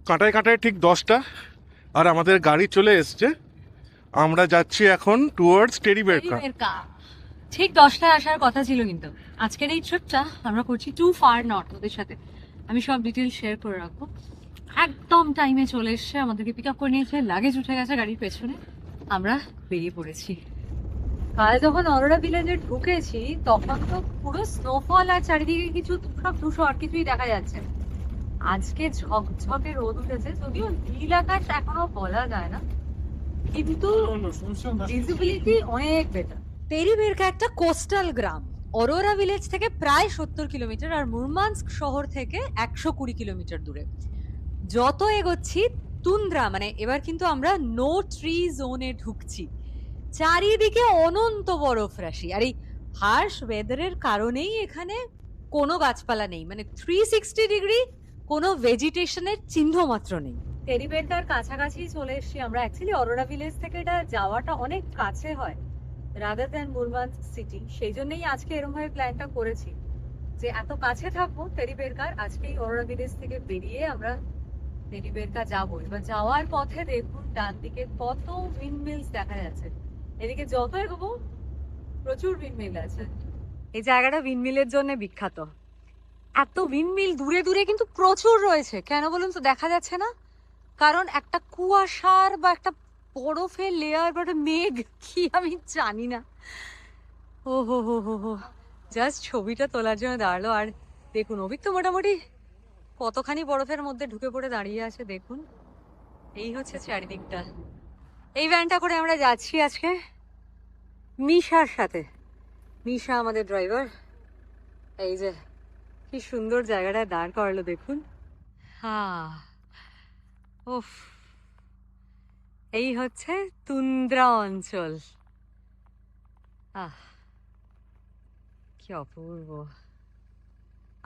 কাঁটায় কাঁটায় ঠিক 10টা, আর আমাদের গাড়ি চলে এসছে। আমরা যাচ্ছি এখন টুয়ার্ডস টেরিবেরকা। ঠিক 10টায় আসার কথা ছিল, কিন্তু আজকের এই ট্রিপটা আমরা করছি টু ফার নর্থ। ওদের সাথে আমি সব ডিটেল শেয়ার করে রাখবো। একদম টাইমে চলে এসছে, আমাদেরকে পিক আপ করে নিয়েছে, লাগেজ উঠে গেছে গাড়ির পেছনে, আমরা বেরিয়ে পড়েছি। কাল যখন অরোরা ভিলেজে ঢুকেছি তখন তো পুরো স্নোফল আর চারিদিকে কিছু সব ধূসর আর কিছুই দেখা যাচ্ছে। আজকে ঝকঝকে রোদ উঠেছে, যদিও নীল আকাশ এখনো বলা যায় না, কিন্তু ভিজিবিলিটি অনেক বেটার। টেরিবেরকা একটা কোস্টাল গ্রাম, অরোরা ভিলেজ থেকে প্রায় 70 কিলোমিটার আর মুরমানস্ক শহর থেকে 120 কিলোমিটার দূরে। যত এগোচ্ছি তুন্দ্রা, মানে এবার কিন্তু আমরা নো ট্রি জোনে ঢুকছি। চারিদিকে অনন্ত বরফ রাশি, আর এই হার্শ ওয়েদারের কারণেই এখানে কোনো গাছপালা নেই, মানে 360 ডিগ্রি কোনো ভেজিটেশনের চিহ্ন মাত্র নেই। টেরিবেরকার কাছাকাছি চলে এসেছি আমরা। অ্যাকচুয়ালি অরোরা ভিলেজ থেকে এটা যাওয়াটা অনেক কাছে হয় রাদার দ্যান মুরমানস্ক সিটি, সেই জন্যই আজকে এরকম ভাবে প্ল্যানটা করেছি যে এত কাছে থাকবো টেরিবেরকার। আজকেই অরোরা ভিলেজ থেকে বেরিয়ে আমরা টেরিবেরকা যাবো। এবার যাওয়ার পথে দেখুন ডান দিকে কত উইন্ডমিলস দেখা যাচ্ছে, এদিকে যত এগোবো প্রচুর উইন্ডমিল আছে। এই জায়গাটা উইন্ডমিলের জন্য বিখ্যাত। এত উইন্ডমিল দূরে দূরে কিন্তু প্রচুর রয়েছে, কেন বলুন তো দেখা যাচ্ছে না? কারণ একটা কুয়াশার বা একটা বরফের লেয়ার বা একটা মেঘ, কি আমি জানি না। ও হো হো হো হো, জাস্ট ছবিটা তোলার জন্য দাঁড়ালো। আর দেখুন অভিক তো মোটামুটি কতখানি বরফের মধ্যে ঢুকে পড়ে দাঁড়িয়ে আছে দেখুন। এই হচ্ছে চারিদিকটা। এই ভ্যানটা করে আমরা যাচ্ছি আজকে মিশার সাথে। মিশা আমাদের ড্রাইভার। এই যে কি সুন্দর জায়গাটায় দাঁড় করালো দেখুন। হ্যাঁ, উফ, এই হচ্ছে তুন্দ্রা অঞ্চল। আহ, কি অপূর্ব।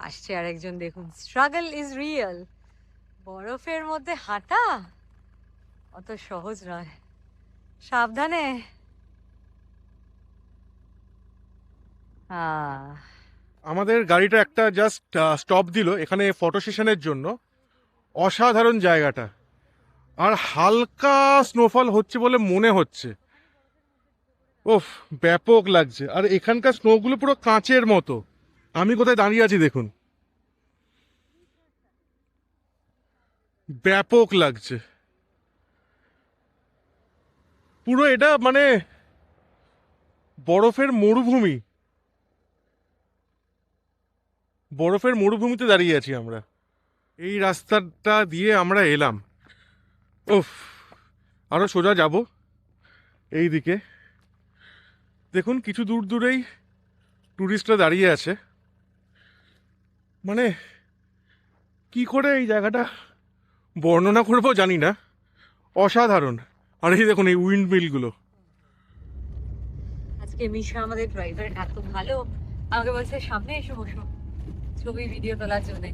আসছে আরেকজন দেখুন। Struggle is real. বরফের মধ্যে হাঁটা অত সহজ নয়, সাবধানে। আমাদের গাড়িটা একটা জাস্ট স্টপ দিল এখানে ফটো সেশনের জন্য। অসাধারণ জায়গাটা, আর হালকা স্নোফল হচ্ছে বলে মনে হচ্ছে। ওফ, ব্যাপক লাগছে। আর এখানকার স্নোগুলো পুরো কাঁচের মতো। আমি কোথায় দাঁড়িয়ে আছি দেখুন, ব্যাপক লাগছে পুরো। এটা মানে বরফের মরুভূমি, বরফের মরুভূমিতে দাঁড়িয়ে আছি আমরা। এই রাস্তাটা দিয়ে আমরা এলাম। ওফ, আরো সোজা যাব এই দিকে। দেখুন কিছু দূর দূরেই টুরিস্টরা দাঁড়িয়ে আছে। মানে কি করে এই জায়গাটা বর্ণনা করবো জানি না, অসাধারণ। আর এই দেখুন এই উইন্ড মিলগুলো। আজকে মিশা আমাদের ড্রাইভার এত ভালো, আমাকে বলছে সামনে এসে বসো ছবি ভিডিও তোলার জন্য।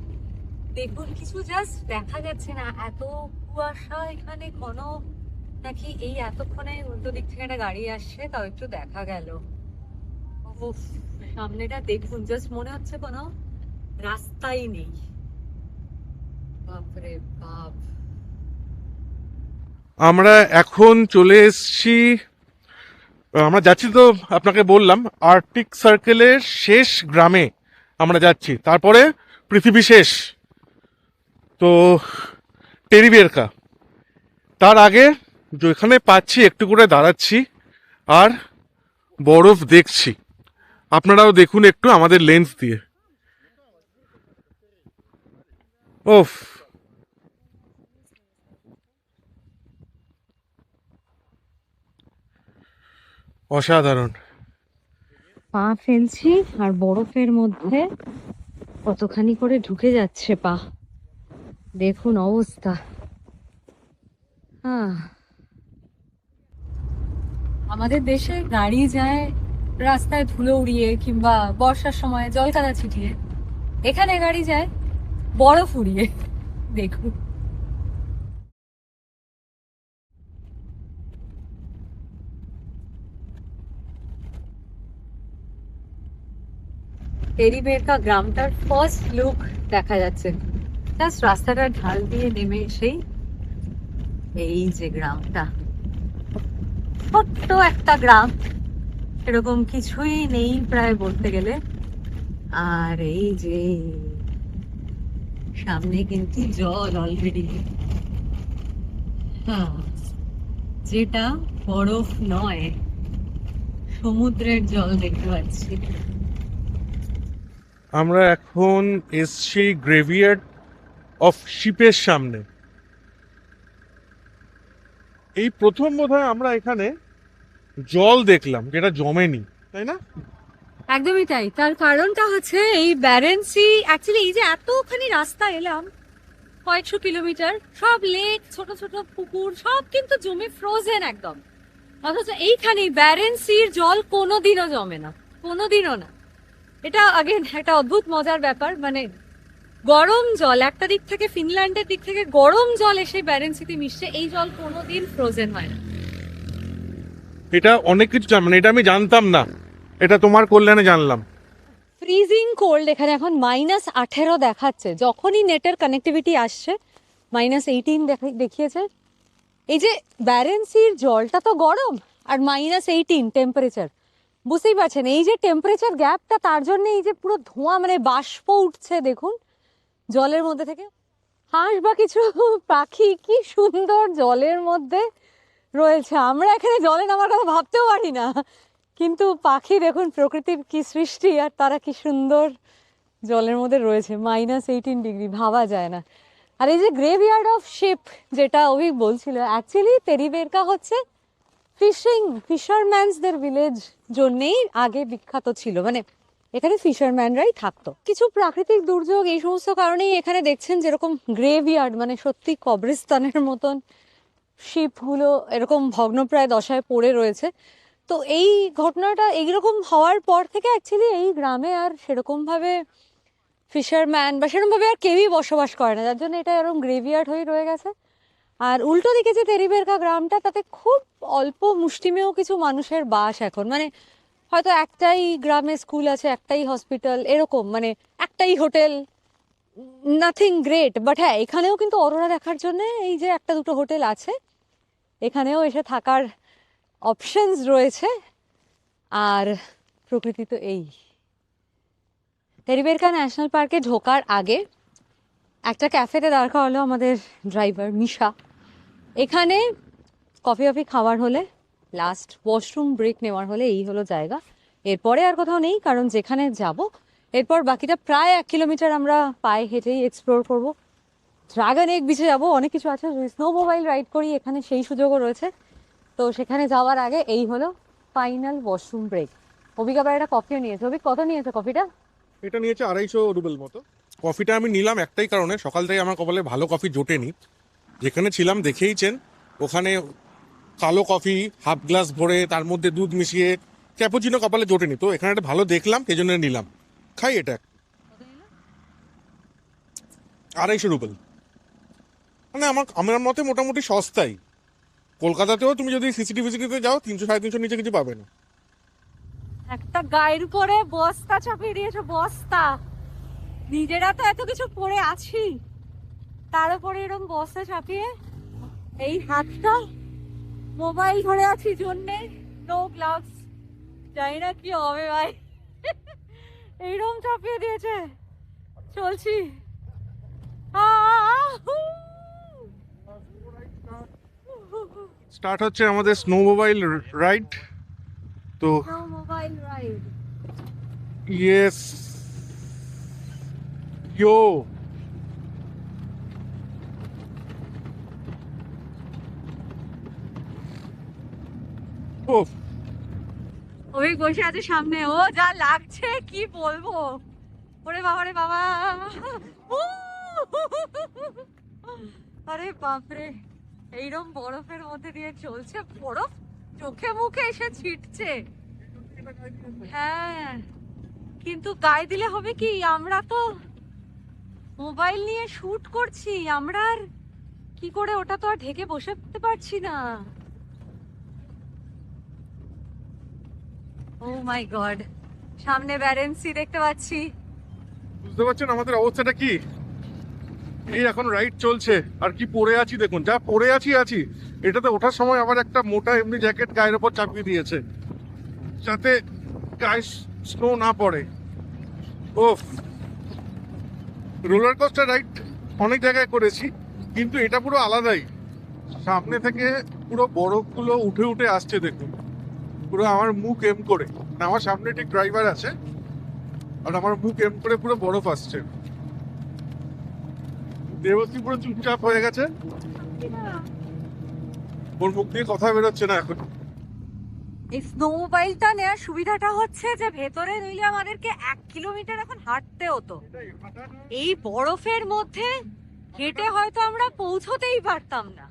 দেখুন কিছু জাস্ট দেখা যাচ্ছে না, এত কুয়াশা এখানে। কোনো নাকি এই এতক্ষণে উল্টো দিক থেকে একটা গাড়ি আসছে, তাও একটু দেখা গেল। উফ, সামনেটা দেখুন, জাস্ট মনে হচ্ছে কোনো রাস্তাই নেই। বাপরে বাপ। আমরা এখন চলে এসছি, আমরা যাচ্ছি তো আপনাকে বললাম আর্কটিক সার্কেলের শেষ গ্রামে আমরা যাচ্ছি, তারপরে পৃথিবী শেষ। তো টেরিবেরকা, তার আগে যেখানে পাচ্ছি একটু করে দাঁড়াচ্ছি আর বরফ দেখছি। আপনারাও দেখুন একটু আমাদের লেন্স দিয়ে। ওফ, অসাধারণ। পা ফেলছি আর বরফের মধ্যে কতখানি করে ঢুকে যাচ্ছে পা, দেখুন অবস্থা। আমাদের দেশে গাড়ি যায় রাস্তায় ধুলো উড়িয়ে কিংবা বর্ষার সময় জল কাদা ছিটিয়ে, এখানে গাড়ি যায় বরফ উড়িয়ে। দেখুন টেরিবেরকা গ্রামটার ফার্স্ট লুক দেখা যাচ্ছে। জাস্ট রাস্তাটার ঢাল দিয়ে নেমে এসেই এই যে গ্রামটা, ছোট্ট একটা গ্রাম, এরকম কিছুই নেই প্রায় বলতে গেলে। আর এই যে সামনে কিন্তু জল অলরেডি, যেটা বরফ নয়, সমুদ্রের জল দেখতে পাচ্ছি। আমরা এখন এসছি গ্রেভিয়ার্ড অফ শিপের সামনে। এই প্রথম বোধহয় আমরা এখানে জল দেখলাম যেটা জমেনি, তাই না? একদমই তাই। তার কারণটা হচ্ছে এই ব্যারেন্সি, অ্যাকচুয়ালি এই যে এতখানি রাস্তা এলাম, কয়েকশো কিলোমিটার, সব লেক, ছোট ছোট পুকুর, সব কিন্তু জমে ফ্রোজেন একদম। অথচ এইখানে ব্যারেন্সির জল কোনোদিনও জমে না, কোনোদিনও না। এটা আগে একটা অদ্ভুত মজার ব্যাপার, মানে গরম জল একটা দিক থেকে, ফিনল্যান্ডের দিক থেকে গরম জল এসে ব্যারেন্সিতে মিশছে, এই জল কোনোদিন ফ্রোজেন হয় না। এটা অনেক কিছু মানে এটা আমি জানতাম না, এটা তোমার কল্যাণে জানলাম। ফ্রিজিং কোল্ড এখানে এখন -18 দেখাচ্ছে, যখনই নেটের কানেক্টিভিটি আসছে -18 দেখিয়েছে। এই যে ব্যারেন্সির জলটা তো গরম, আর -18 টেম্পারেচার, বুঝতেই পারছেন এই যে টেম্পারেচার গ্যাপটা, তার জন্য এই যে পুরো ধোঁয়া, মানে বাষ্প উঠছে দেখুন জলের মধ্যে থেকে। হাঁস বা কিছু পাখি কি সুন্দর জলের মধ্যে রয়েছে, আমরা এখানে জলে নামার কথা ভাবতেও পারি না, কিন্তু পাখি দেখুন প্রকৃতির কি সৃষ্টি, আর তারা কি সুন্দর জলের মধ্যে রয়েছে। -18 ডিগ্রি, ভাবা যায় না। আর এই যে গ্রেভইয়ার্ড অফ শিপ যেটা অভিক বলছিল, অ্যাকচুয়ালি তেরিবেরকা হচ্ছে ফিশারম্যানসদের ভিলেজ জন্যেই আগে বিখ্যাত ছিল, মানে এখানে ফিশারম্যানরাই থাকতো। কিছু প্রাকৃতিক দুর্যোগ এই সমস্ত কারণেই এখানে দেখছেন যেরকম গ্রেভইয়ার্ড, মানে সত্যি কবরস্থানের মতন শিপগুলো এরকম ভগ্নপ্রায় দশায় পড়ে রয়েছে। তো এই ঘটনাটা এইরকম হওয়ার পর থেকে অ্যাকচুয়ালি এই গ্রামে আর সেরকমভাবে ফিশারম্যান বা সেরকমভাবে আর কেউই বসবাস করে না, যার জন্য এটা এরকম গ্রেভিয়ার্ড হয়ে রয়ে গেছে। আর উল্টো দিকে যে তেরিবেরকা গ্রামটা, তাতে খুব অল্প মুষ্টিমেয় কিছু মানুষের বাস এখন, মানে হয়তো একটাই গ্রামে স্কুল আছে, একটাই হসপিটাল, এরকম, মানে একটাই হোটেল, নাথিং গ্রেট। বাট হ্যাঁ, এখানেও কিন্তু অরোরা দেখার জন্য এই যে একটা দুটো হোটেল আছে, এখানেও এসে থাকার অপশনস রয়েছে। আর প্রকৃতি তো এই। তেরিবেরকা ন্যাশনাল পার্কে ঢোকার আগে একটা ক্যাফেতে দাঁড় করালো আমাদের ড্রাইভার মিশা। এখানে কফি টফি খাওয়ার হলে, লাস্ট ওয়াশরুম ব্রেক নেওয়ার হলে এই হলো জায়গা। এরপরে আর কোথাও নেই, কারণ যেখানে যাব এরপর বাকিটা প্রায় 1 কিলোমিটার আমরা পায়ে হেঁটেই এক্সপ্লোর করব। ড্রাগন এগ বিচে যাবো, অনেক কিছু আছে, স্নো মোবাইল রাইড করি এখানে, সেই সুযোগও রয়েছে। তো সেখানে যাওয়ার আগে এই হলো ফাইনাল ওয়াশরুম ব্রেক। অভিক আবার একটা কফিও নিয়েছে। অভিক কত নিয়েছে কফিটা? এটা নিয়েছে 250 রুবেল মতো। কফিটা আমি নিলাম একটাই কারণে, সকাল থেকে আমার কপালে ভালো কফি জোটেনি। যেখানে ছিলাম দেখেইছেন, ওখানে কালো কফি হাফ গ্লাস ভরে তার মধ্যে দুধ মিশিয়ে ক্যাপুচিনো কপালে জোটেনি, তো এখানে একটা ভালো দেখলাম, সেই জন্য নিলাম। খাই এটা 250 রুবেল, মানে আমার মতে মোটামুটি সস্তাই। কলকাতাতেও তুমি যদি সিসিটিভিতে যাও 300-350 নিচে কিছু পাবে না। একটা গায়ের উপরে বস্তা চাপিয়ে দিয়েছে, বস্তা। নিজেরা তো এত কিছু পরে আছি, তার উপরে এরকম বস্তা চাপিয়ে, এই হাতটা মোবাইল ধরে আছি জন্যে, নো গ্লাভস, জানি না কি হবে ভাই। এইরকম চাপিয়ে দিয়েছে, চলছি। স্টার্ট হচ্ছে আমাদের স্নো মোবাইল রাইড। তো মোবাইল রাইড, ইয়েস ইয়ো, ও ওই বসে আছে সামনে, ও যা লাগছে কি বলবো। ওরে বাবা রে বাবা, আরে বাপরে, এইরকম বরফের মধ্যে দিয়ে চলছে, বরফ চোখে মুখে এসে ছিটছে। হ্যাঁ, কিন্তু গায়ে দিলে হবে কি, আমরা তো মোবাইল নিয়ে শুট করছি, আমরা আর কি করে ওটা তো আর ঢেকে বসে থাকতে পারছি না। ও মাই গড, সামনে ব্যারেন্সি দেখতে পাচ্ছি। বুঝতে পারছেন আমাদের অবস্থাটা কি? এই এখন রাইড চলছে, আর কি পরে আছি দেখুন, যা পরে আছি এটাতে ওঠার সময় আবার একটা মোটা এমনি জ্যাকেট গায়ের ওপর চাপিয়ে দিয়েছে যাতে গায়ে স্নো না পড়ে। ওফ, রোলার কোস্টার রাইড অনেক জায়গায় করেছি, কিন্তু এটা পুরো আলাদাই। সামনে থেকে পুরো বরফগুলো উঠে উঠে আসছে দেখুন, পুরো আমার মুখ এম করে। আমার সামনে ঠিক ড্রাইভার আছে, আর আমার মুখ এম করে পুরো বরফ আসছে। দেবশ্রী পুরো চুপচাপ হয়ে গেছে, ওর মুখ দিয়ে কথা বেরোচ্ছে না এখন। এই স্নো মোবাইলটা নেওয়ার সুবিধাটা হচ্ছে যে ভেতরে নইলে আমাদেরকে 1 কিলোমিটার এখন হাঁটতে হতো। এই বরফের মধ্যে হেঁটে হয়তো আমরা পৌঁছতেই পারতাম না,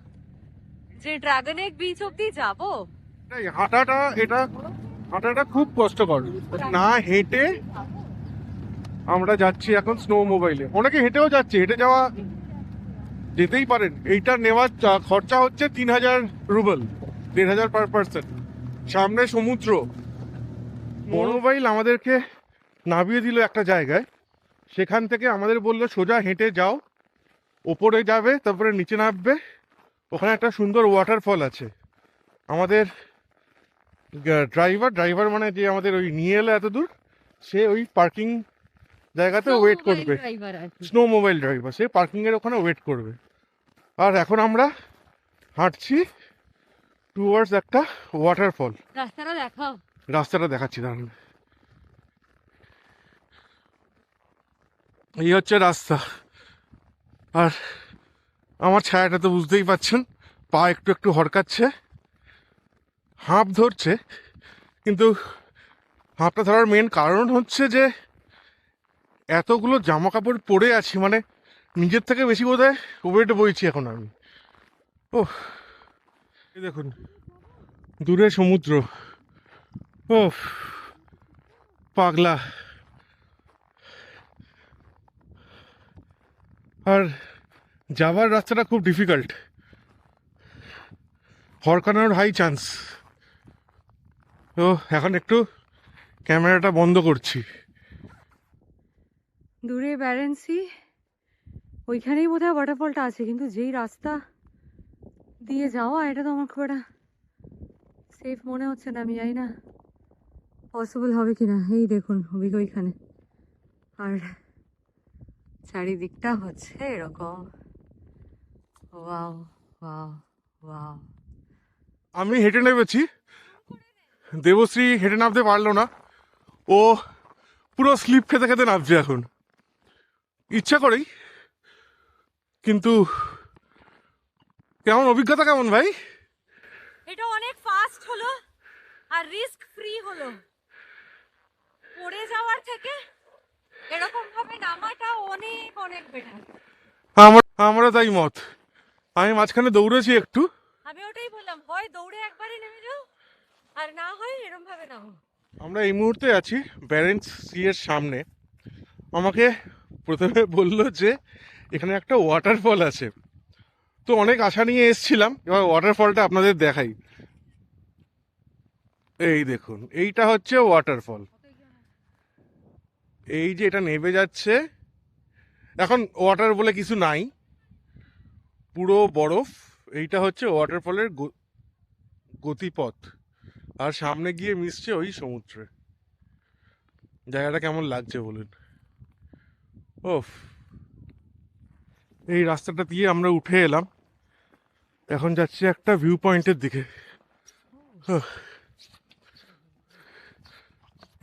যে ড্রাগন এগ বিচ অব্দি যাবো। এই হাঁটাটা খুব কষ্টকর, না হেঁটে আমরা যাচ্ছি এখন স্নো মোবাইলে। অনেকে হেঁটেও যাচ্ছে, হেঁটে যাওয়া যেতেই পারেন। এইটা নেওয়ার খরচা হচ্ছে 3000 রুবেল, 1500 পার পার্সন। সামনে সমুদ্র। বড় মোবাইল আমাদেরকে নামিয়ে দিল একটা জায়গায়, সেখান থেকে আমাদের বললো সোজা হেঁটে যাও, ওপরে যাবে, তারপরে নিচে নামবে, ওখানে একটা সুন্দর ওয়াটারফল আছে। আমাদের ড্রাইভার মানে যে আমাদের ওই নিয়ে এলো এত দূর, সে ওই পার্কিং জায়গাতে ওয়েট করবে। স্নো মোবাইল ড্রাইভার, সে পার্কিং এর ওখানে ওয়েট করবে। আর এখন আমরা হাঁটছি টুয়ার্ডস একটা ওয়াটারফল। রাস্তাটা দেখাচ্ছি দাঁড়ান। এই হচ্ছে রাস্তা, আর আমার ছায়াটা তো বুঝতেই পাচ্ছেন, পা একটু একটু হরকাচ্ছে, হাঁপ ধরছে। কিন্তু হাঁপটা ধরার মেন কারণ হচ্ছে যে এতগুলো জামা কাপড় পরে আছি, মানে নিজের থেকে বেশি বোধহয় ওয়েট বইছি এখন আমি। ও এই দেখুন দূরে সমুদ্র। ও পাগলা। আর যাওয়ার রাস্তাটা খুব ডিফিকাল্ট, হরকানোর হাই চান্স। তো এখন একটু ক্যামেরাটা বন্ধ করছি। দূরে ব্যারেন্সি, ওইখানেই বোধহয় ওয়াটারফলটা আছে, কিন্তু যেই রাস্তা দিয়ে যাওয়া, এটা তো আমার খুব একটা সেফ মনে হচ্ছে না। আমি জানি না পসিবল হবে কিনা। এই দেখুন ওইখানে, আর চারিদিকটা হচ্ছে এরকম। Wow wow wow. আমি হেঁটে নেমেছি, দেবশ্রী হেঁটে নামতে পারলো না, ও পুরো স্লিপ খেতে খেতে নামছে এখন, ইচ্ছা করেই। কিন্তু কেমন অভিজ্ঞতা, কেমন ভাই? এটা অনেক ফাস্ট হলো আর রিস্ক ফ্রি হলো। পড়ে যাওয়ার থেকে এরকম ভাবে নামাটা অনেক অনেক বেটার। আমরা তাই মত। আমি মাঝখানে দৌড়েছি একটু। আমি ওটাই বললাম, হয় দৌড়ে একবারে নেমে যাও, আর না হয় এরকম ভাবে নামো। আমরা এই মুহূর্তে আছি ব্যারেন্স সি এর সামনে। আমাকে প্রথমে বললো যে এখানে একটা ওয়াটারফল আছে, তো অনেক আশা নিয়ে এসছিলাম। এবার ওয়াটারফলটা আপনাদের দেখাই। এই দেখুন, এইটা হচ্ছে ওয়াটারফল। এই যে এটা নেমে যাচ্ছে, এখন ওয়াটার বলে কিছু নাই, পুরো বরফ। এইটা হচ্ছে ওয়াটারফলের গতিপথ, আর সামনে গিয়ে মিশছে ওই সমুদ্রে। জায়গাটা কেমন লাগছে বলুন। ওফ, এই রাস্তাটা দিয়ে আমরা উঠে এলাম, এখন যাচ্ছি একটা ভিউ পয়েন্টের দিকে।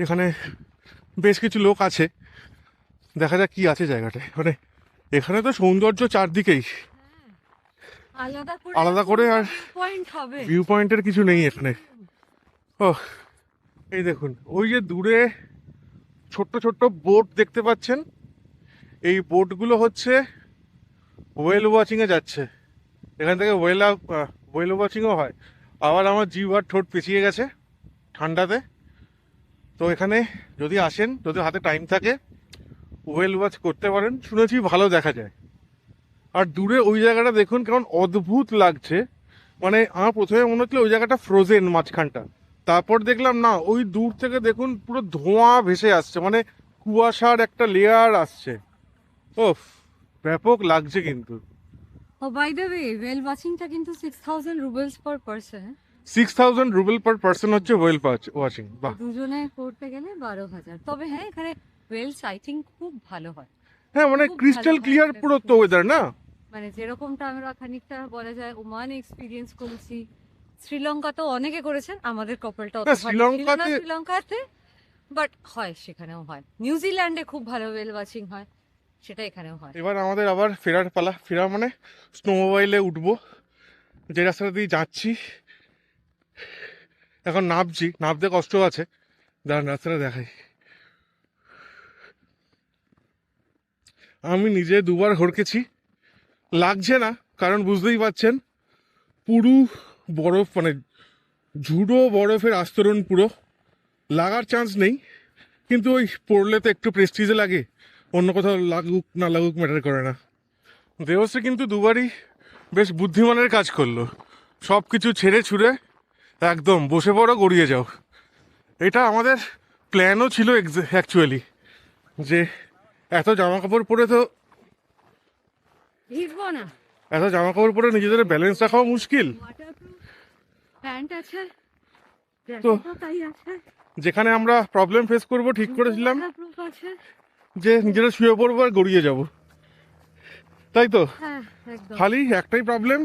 এখানে বেশ কিছু লোক আছে, দেখা যাক কি আছে জায়গাটায়। মানে এখানে তো সৌন্দর্য চারদিকেই, আলাদা করে আর ভিউ পয়েন্টের কিছু নেই এখানে। ও এই দেখুন, ওই যে দূরে ছোট্ট ছোট্ট বোট দেখতে পাচ্ছেন, এই বোটগুলো হচ্ছে ওয়েল ওয়াচিংয়ে যাচ্ছে। এখান থেকে ওয়েল ওয়াচিংও হয়। আবার আমার জিভ আর ঠোঁট পেঁচিয়ে গেছে ঠান্ডাতে। তো এখানে যদি আসেন, যদি হাতে টাইম থাকে, ওয়েল ওয়াচ করতে পারেন, শুনেছি ভালো দেখা যায়। আর দূরে ওই জায়গাটা দেখুন কেমন অদ্ভুত লাগছে। মানে আমার প্রথমে মনে হচ্ছিল ওই জায়গাটা ফ্রোজেন মাঝখানটা, তারপর দেখলাম না, ওই দূর থেকে দেখুন পুরো ধোঁয়া ভেসে আসছে, মানে কুয়াশার একটা লেয়ার আসছে। ওফ, ব্যাপক লাগছে কিন্তু। ও বাই দ্য ওয়ে, ওয়েল ওয়াচিংটা কিন্তু 6000 রুবেলস per person. 6000 Rubel per person হচ্ছে ওয়েল ওয়াচিং। বাহ। দুজনে করতে গেলে 12,000। তবে হ্যাঁ, এখানে ওয়েল সাইটিং খুব ভালো হয়। হ্যাঁ মানে খুব ক্রিস্টাল ভালো ক্লিয়ার হয়। পুরো তো ওয়েদার না। মানে যেরকমটা আমরা খানিকটা বলা যায় ওমান এক্সপিরিয়েন্স করেছি, শ্রীলঙ্কাতেও অনেকে করেছেন, আমাদের কপালটা অত না, ভালো ছিল না শ্রীলঙ্কাতে- শ্রীলঙ্কাতে, বাট হয়, সেখানেও হয়। নিউজিল্যান্ডে খুব ভালো ওয়েল ওয়াচিং হয়, সেটা এখানেও হয়। এবার আমাদের আবার ফেরার পালা। ফেরা মানে স্নোমোবাইলে উঠবো, যে রাস্তাটা দিয়ে যাচ্ছি। এখন নামছি, নামতে কষ্ট আছে, দাঁড়ান রাস্তাটা দেখাই। আমি নিজে দুবার হড়কেছি, লাগছে না, কারণ বুঝতেই পারছেন পুরো বরফ, মানে ঝুড়ো বরফের আস্তরণ, পুরো লাগার চান্স নেই। কিন্তু ওই পড়লে তো একটু প্রেস্টিজে লাগে, অন্য কোথাও লাগুক না লাগুক ম্যাটার করে না। দেবশ্রী কিন্তু দুবারই বেশ বুদ্ধিমানের কাজ করলো, সব কিছু ছেড়ে ছুড়ে একদম বসে পড়ো, গড়িয়ে যাও। এটা আমাদের প্ল্যানও ছিল অ্যাকচুয়ালি, যে এত জামা কাপড় পরে তো, ভিজবো না, এত জামা কাপড় পরে নিজেদের ব্যালেন্স রাখাও মুশকিল। ওয়াটারপ্রুফ প্যান্ট আছে, তো জ্যাকেটও তাই আছে, যেখানে আমরা প্রবলেম ফেস করব ঠিক করেছিলাম ওয়াটারপ্রুফ আছে। যে নিজেরা শুয়ে পড়বো আর গড়িয়ে যাব, তাই তো। হ্যাঁ একদম। খালি একটাই প্রবলেম,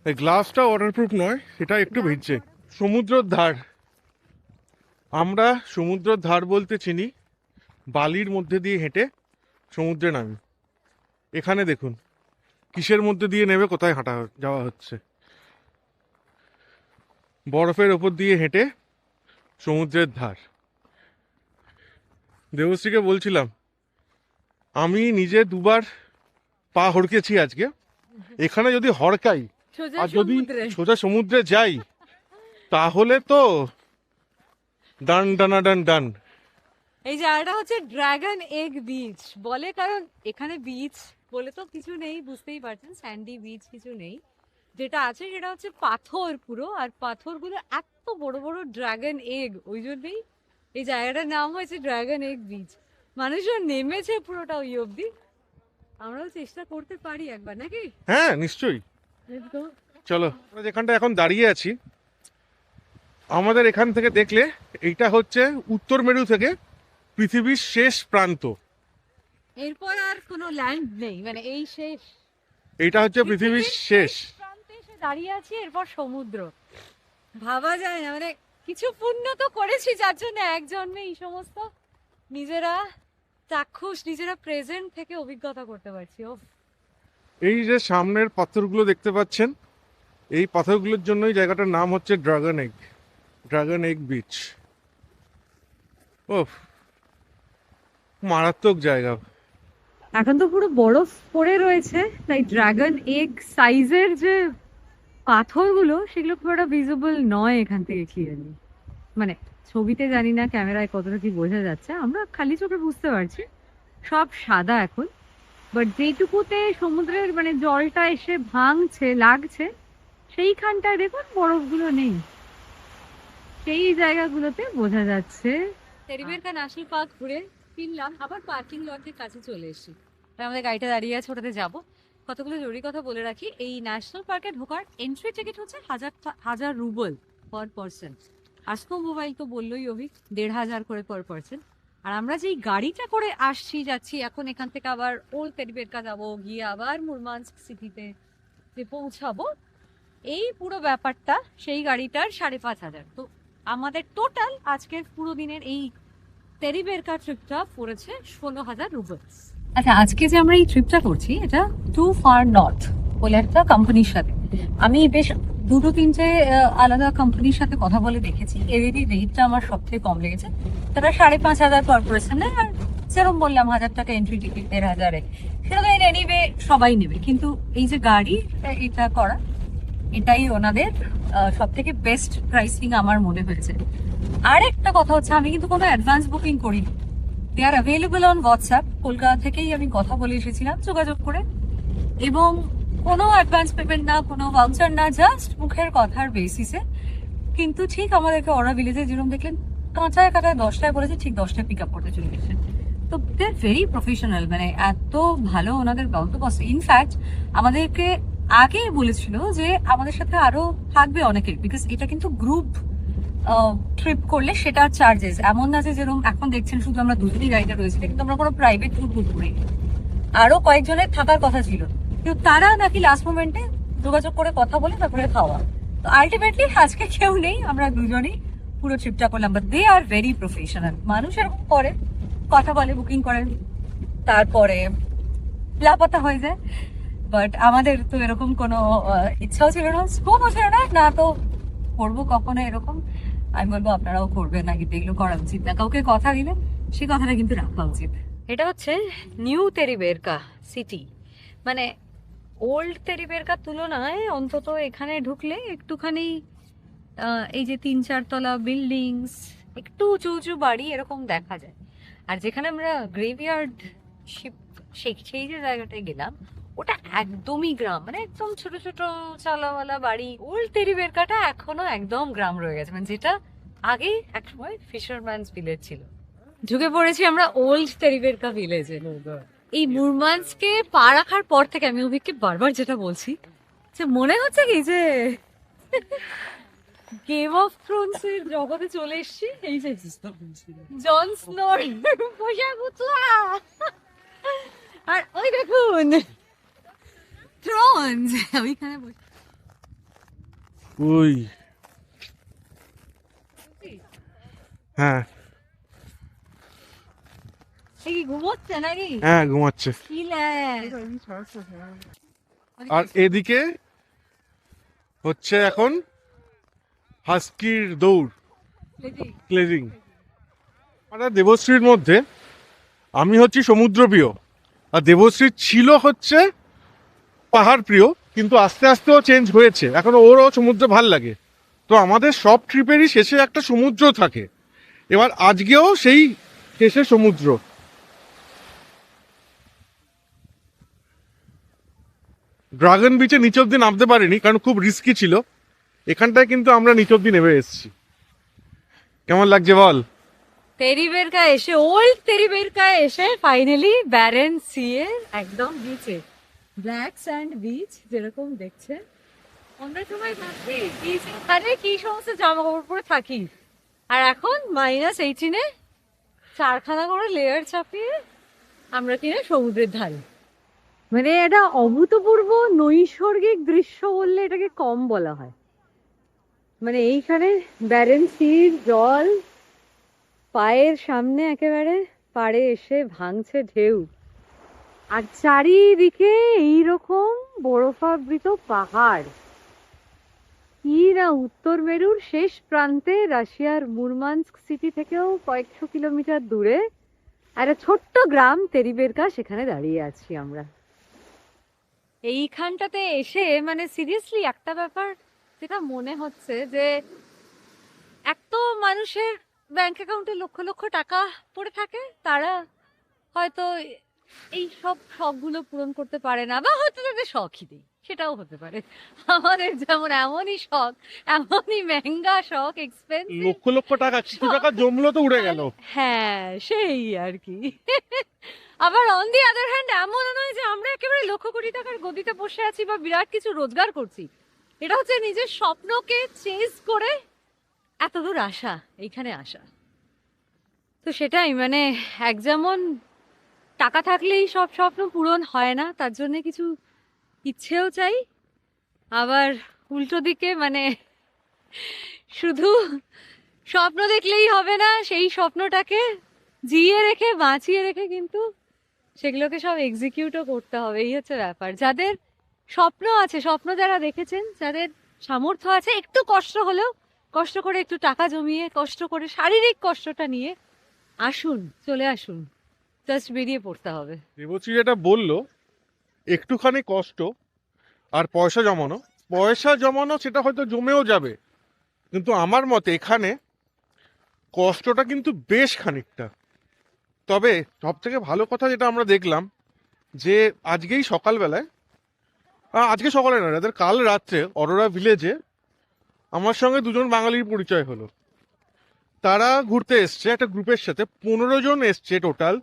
এই গ্লাসটা ওয়াটারপ্রুফ নয়, এটা একটু ভিজছে। সমুদ্রের ধার, আমরা সমুদ্রের ধার বলতে চিনি বালির মধ্যে দিয়ে হেঁটে সমুদ্রে নামি। এখানে দেখুন কিসের মধ্যে দিয়ে নেবে, কোথায় হাঁটা যাওয়া হচ্ছে, বরফের ওপর দিয়ে হেঁটে সমুদ্রের ধার। দেবশ্রীকে বলছিলাম আমি নিজে দুবার পা হড়কেছি আজকে, এখানে যদি হড়কাই সোজা আর যদি সমুদ্রে। সোজা সমুদ্রে যাই তাহলে তো ডান ডানা ডান ডান। এই জায়গাটা হচ্ছে ড্রাগন এগ বিচ বলে, কারণ এখানে বিচ বলে তো কিছু নেই, বুঝতেই পারছেন, স্যান্ডি বিচ কিছু নেই। যেটা আছে সেটা হচ্ছে পাথর পুরো, আর পাথরগুলো এত বড় বড় ড্রাগন এগ, ওই জন্যই এই জায়গাটার নাম হয়েছে ড্রাগন এগ বিচ। মানুষজন নেমেছে পুরোটা ওই অবধি, আমরাও চেষ্টা করতে পারি একবার, নাকি? হ্যাঁ নিশ্চয়ই, চলো। আমরা যেখানটা এখন দাঁড়িয়ে আছি, আমাদের এখান থেকে দেখলে এইটা হচ্ছে উত্তর মেরু থেকে পৃথিবীর শেষ প্রান্ত। এরপর আর কোনো ল্যান্ড নেই, মানে এই শেষ, এইটা হচ্ছে পৃথিবীর শেষ। প্রান্তে এসে দাঁড়িয়ে আছি, এরপর সমুদ্র। ভাবা যায় না, মানে কিছু পুণ্য তো করেছি যার জন্য এক জন্মে এই সমস্ত নিজেরা চাক্ষুষ, নিজেরা প্রেজেন্ট থেকে অভিজ্ঞতা করতে পারছি। ও এই যে সামনের পাথরগুলো দেখতে পাচ্ছেন, এই পাথরগুলোর জন্যই জায়গাটার নাম হচ্ছে ড্রাগন এগ বিচ। ও মারাত্মক জায়গা। এখন তো পুরো বরফ পড়ে রয়েছে, তাই ড্রাগন এগ সাইজের যে পাথরগুলো সেগুলো খুব একটা ভিজিবল নয় এখান থেকে ক্লিয়ারলি। মানে ছবিতে জানি না ক্যামেরায় কতটা কি বোঝা যাচ্ছে, আমরা খালি চোখে বুঝতে পারছি সব সাদা এখন। বাট যেটুকুতে সমুদ্রের মানে জলটা এসে ভাঙছে, লাগছে, সেইখানটায় দেখুন বরফগুলো নেই, সেই জায়গাগুলোতে বোঝা যাচ্ছে। টেরিবেরকা ন্যাশনাল পার্ক ঘুরে ফিরলাম, আবার পার্কিং লটের কাছে চলে এসেছি। তাই আমাদের গাড়িটা দাঁড়িয়ে আছে, ওটাতে যাবো। কতগুলো জরুরি কথা বলে রাখি, এই ন্যাশনাল পার্কে ঢোকার এন্ট্রি টিকিট হচ্ছে 1000 রুবেল পার পার্সন। আজকো মোবাইল তো বললোই অভি 1500 করে পার পার্সন। আর আমরা যেই গাড়িটা করে আসছি যাচ্ছি এখন, এখান থেকে আবার ওল্ড টেরিবেরকা যাবো, গিয়ে আবার মুরমানস্ক সিটিতে যে পৌঁছাবো, এই পুরো ব্যাপারটা সেই গাড়িটার 5500। তো আমাদের টোটাল আজকের পুরো দিনের এই টেরিবেরকা ট্রিপটা পড়েছে 16,000 রুবেল। আচ্ছা, আজকে যে আমরা এই ট্রিপটা করছি এটা টু ফার নর্থ বলে একটা কোম্পানির সাথে। আমি বেশ দুটো তিনটে আলাদা কোম্পানির সাথে কথা বলে দেখেছি, এদেরই রেটটা আমার সব থেকে কম লেগেছে। তারা 5500 পার পার্সন নেয়, আর যেরকম বললাম 1000 টাকা এন্ট্রি টিকিট, 1500 সেটা তো এনিওয়ে সবাই নেবে। কিন্তু এই যে গাড়ি এটা করা, এটাই ওনাদের সব থেকে বেস্ট প্রাইসিং আমার মনে হয়েছে। আর একটা কথা হচ্ছে, আমি কিন্তু কোনো অ্যাডভান্স বুকিং করিনি, they are available on WhatsApp. Kolkata থেকেই আমি কথা বলে এসেছিলাম যোগাযোগ করে, এবং কোনো অ্যাডভান্স পেমেন্ট না, কোনো ভাউচার না, জাস্ট মুখের কথার বেসিসে। কিন্তু ঠিক আমাদেরকে ওরা ভিলেজে যেরকম দেখলেন কাঁচায় 10টায় বলেছে, ঠিক 10টায় পিক আপ করতে চলে গেছে। তো দে আর ভেরি প্রফেশনাল, মানে এত ভালো ওনাদের বন্দোবস্ত। ইনফ্যাক্ট আমাদেরকে আগে বলেছিল যে আমাদের সাথে আরো থাকবে অনেকের, বিকজ এটা কিন্তু গ্রুপ ট্রিপ করলে সেটা চার্জেস, এমন না যে যেরকম এখন দেখছেন শুধু আমরা দুজনই গাড়িতে রয়েছি, কিন্তু আমরা কোনো প্রাইভেট গ্রুপ বুক করিনি, আরো কয়েকজনের থাকার কথা ছিল, কিন্তু তারা নাকি লাস্ট মোমেন্টে যোগাযোগ করে কথা বলে তারপরে খাওয়া। তো আলটিমেটলি আজকে কেউ নেই, আমরা দুজনই পুরো ট্রিপটা করলাম। But they are very professional. মানুষ এরকম করে, কথা বলে, বুকিং করেন, তারপরে লাপাতা হয়ে যায়। বাট আমাদের তো এরকম কোনো ইচ্ছাও ছিল না, স্কোপও ছিল না, না তো করবো কখনো এরকম। আমি বলবো আপনারাও করবেন না, কিন্তু এগুলো করা উচিত না। কাউকে কথা দিলে সে কথাটা কিন্তু রাখা উচিত। এটা হচ্ছে নিউ তেরিবেরকা সিটি, মানে ওল্ড তেরিবেরকার তুলনায় অন্তত এখানে ঢুকলে একটুখানি এই যে 3-4 তলা বিল্ডিংস, একটু উঁচু উঁচু বাড়ি এরকম দেখা যায়। আর যেখানে আমরা গ্রেভিয়ার্ড শিপ সেই যে জায়গাটায় গেলাম, ওটা একদমই গ্রাম, মানে একদম ছোট ছোট চালাওয়ালা বাড়ি। ওল্ড তেরিবেরকাটা এখনো একদম গ্রাম রয়ে গেছে, মানে যেটা আগে একসময় ফিশারম্যানস ভিলেজ ছিল। ঢুকে পড়েছি আমরা ওল্ড তেরিবেরকা ভিলেজে। এই মুরমানস্কে পা রাখার পর থেকে আমি অভিককে বারবার যেটা বলছি, যে মনে হচ্ছে কি যে গেম অফ থ্রোনস এর জগতে চলে এসেছি। এই যে জন স্নোর পোশাক উতলা, আর ওই দেখুন থ্রোনস ওইখানে বসে। ওই হ্যাঁ সে কি ঘুমোচ্ছে নাকি? হ্যাঁ ঘুমাচ্ছে। কি ল্যাজ। আর এদিকে হচ্ছে এখন হাস্কির দৌড়, ক্লেজিং। মানে দেবশ্রীর মধ্যে আমি হচ্ছি সমুদ্র প্রিয়, আর দেবশ্রী ছিল হচ্ছে পাহাড় প্রিয়, কিন্তু আস্তে আস্তে ও চেঞ্জ হয়েছে, এখন ওরও সমুদ্র ভাল লাগে। তো আমাদের সব ট্রিপেরই শেষে একটা সমুদ্র থাকে, এবার আজকেও সেই শেষে সমুদ্র। ড্রাগন বিচে নিচ অব্দি নামতে পারিনি কারণ খুব রিস্কি ছিল, এখানটায় কিন্তু আমরা নিচ অব্দি নেমে এসেছি। কেমন লাগছে বল? তেরিবেরকা এসে, ওল্ড তেরিবেরকা এসে ফাইনালি ব্যারেন সি এর একদম বিচে, ব্ল্যাক স্যান্ড বিচ যেরকম দেখছে। আমরা সময় থাকি ওখানে কি সমস্ত জামা কাপড় পরে থাকি, আর এখন -18-এ 4খানা করে লেয়ার চাপিয়ে আমরা কিনা সমুদ্রের ধারে। মানে এটা অভূতপূর্ব নৈসর্গিক দৃশ্য বললে এটাকে কম বলা হয়। মানে এইখানে ব্যারেন সির জল পায়ের সামনে একেবারে পাড়ে এসে ভাঙছে ঢেউ, আর চারিদিকে এইরকম বরফাবৃত পাহাড়। কি না উত্তর মেরুর শেষ প্রান্তে, রাশিয়ার মুরমানস্ক সিটি থেকেও কয়েকশো কিলোমিটার দূরে একটা ছোট্ট গ্রাম তেরিবেরকা, সেখানে দাঁড়িয়ে আছি আমরা। এইখানটাতে এসে মানে সিরিয়াসলি একটা ব্যাপার যেটা মনে হচ্ছে যে এক তো মানুষের ব্যাংক অ্যাকাউন্টে লক্ষ লক্ষ টাকা পড়ে থাকে, তারা হয়তো এই সব শখগুলো পূরণ করতে পারে না, বা হয়তো তাদের শখই নেই, সেটাও হতে পারে। আমাদের যেমন এমনই শখ, এমনই মেহেঙ্গা শখ, এক্সপেন্সিভ লক্ষ লক্ষ টাকা, কিছু টাকা জমলো তো উড়ে গেল। হ্যাঁ সেই আর কি। আবার অন দি আদার হ্যান্ড এমন নয় যে আমরা একেবারে লক্ষ কোটি টাকার গদিতে বসে আছি বা বিরাট কিছু রোজগার করছি। এটা হচ্ছে নিজের স্বপ্নকে চেজ করে এত দূর আসা, এইখানে আসা। তো সেটাই, মানে এক যেমন টাকা থাকলেই সব স্বপ্ন পূরণ হয় না, তার জন্য কিছু ইচ্ছেও চাই। আবার উল্টো দিকে মানে শুধু স্বপ্ন দেখলেই হবে না, সেই স্বপ্নটাকে জিয়ে রেখে বাঁচিয়ে রেখে কিন্তু সেগুলোকে সব এক্সিকিউটও করতে হবে। এই হচ্ছে ব্যাপার। যাদের স্বপ্ন আছে, স্বপ্ন যারা দেখেছেন, যাদের সামর্থ্য আছে, একটু কষ্ট হলেও কষ্ট করে, একটু টাকা জমিয়ে কষ্ট করে, শারীরিক কষ্টটা নিয়ে আসুন, চলে আসুন, জাস্ট বেরিয়ে পড়তে হবে। দেবশ্রী যেটা বললো, একটুখানি কষ্ট আর পয়সা জমানো, পয়সা জমানো সেটা হয়তো জমেও যাবে, কিন্তু আমার মতে এখানে কষ্টটা কিন্তু বেশ খানিকটা। তবে সব থেকে ভালো কথা যেটা আমরা দেখলাম, যে আজকেই সকালবেলায়, আজকে সকালে না, রাতের কাল রাত্রে অরোরা ভিলেজে আমার সঙ্গে দুজন বাঙালির পরিচয় হলো। তারা ঘুরতে এসছে একটা গ্রুপের সাথে, 15 জন এসছে টোটাল।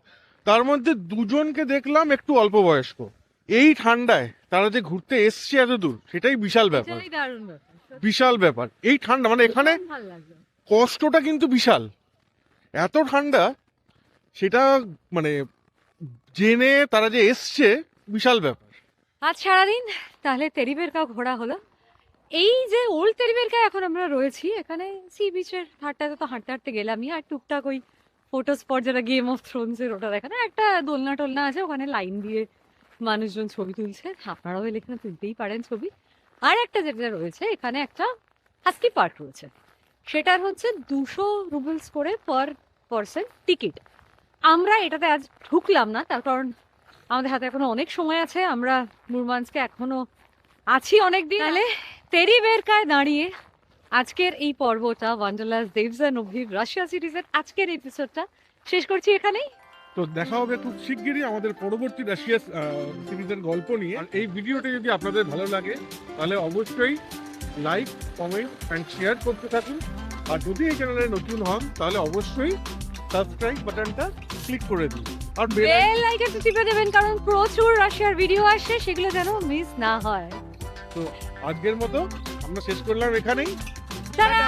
তার মধ্যে দুজনকে দেখলাম একটু অল্প বয়স্ক। এই ঠান্ডায় তারা যে ঘুরতে এসছে এত দূর, সেটাই বিশাল ব্যাপার। এটাই দারুণ ব্যাপার। বিশাল ব্যাপার এই ঠান্ডা, মানে এখানে ভালো লাগলো। কষ্টটা কিন্তু বিশাল। এত ঠান্ডা, সেটা মানে জেনে তারা যে এসছে, বিশাল ব্যাপার। আজ সারাদিন তাহলে তেরিবেরকা ঘোরা হলো। এই যে ওল্ড তেরিবেরকা এখন আমরা রয়েছি, এখানে সি বিচের ধারটাতে তো হাঁটতে হাঁটতে গেলামই, আর টুকটাক ওই ফটো স্পট যেটা গেম অফ থ্রোনস এর ওটা দেখানো, একটা দোলনা টোলনা আছে, ওখানে লাইন দিয়ে মানুষজন ছবি তুলছে, আপনারাও এলে এখানে তুলতেই পারেন ছবি। আর একটা যেটা রয়েছে এখানে, একটা হাস্কি পার্ক রয়েছে, সেটার হচ্ছে 200 রুবেলস করে পার পারসন টিকিট। আমরা এটাতে আজ ঢুকলাম না, তার কারণ আমাদের হাতে এখনো অনেক সময় আছে, আমরা মুরমানস্কে এখনো আছি অনেকদিন। তাহলে তেরিবেরকায় দাঁড়িয়ে আজকের এই পর্বটা, ওয়ান্ডারলাস্ট দেবজান অভির রাশিয়া সিরিজের আজকের এপিসোডটা শেষ করছি এখানেই। তো দেখা হবে খুব শিগগিরই আমাদের পরবর্তী রাশিয়া সিরিজের গল্প নিয়ে। আর এই ভিডিওটা যদি আপনাদের ভালো লাগে তাহলে অবশ্যই লাইক, কমেন্ট অ্যান্ড শেয়ার করতে থাকুন। আর যদি এই চ্যানেলে নতুন হন তাহলে অবশ্যই সাবস্ক্রাইব বাটনটা ক্লিক করে দিন আর বেল আইকনটা টিপে দেবেন, কারণ প্রচুর রাশিয়ার ভিডিও আসে, সেগুলো যেন মিস না হয়। তো আজকের মতো আমরা শেষ করলাম এখানেই। টাটা।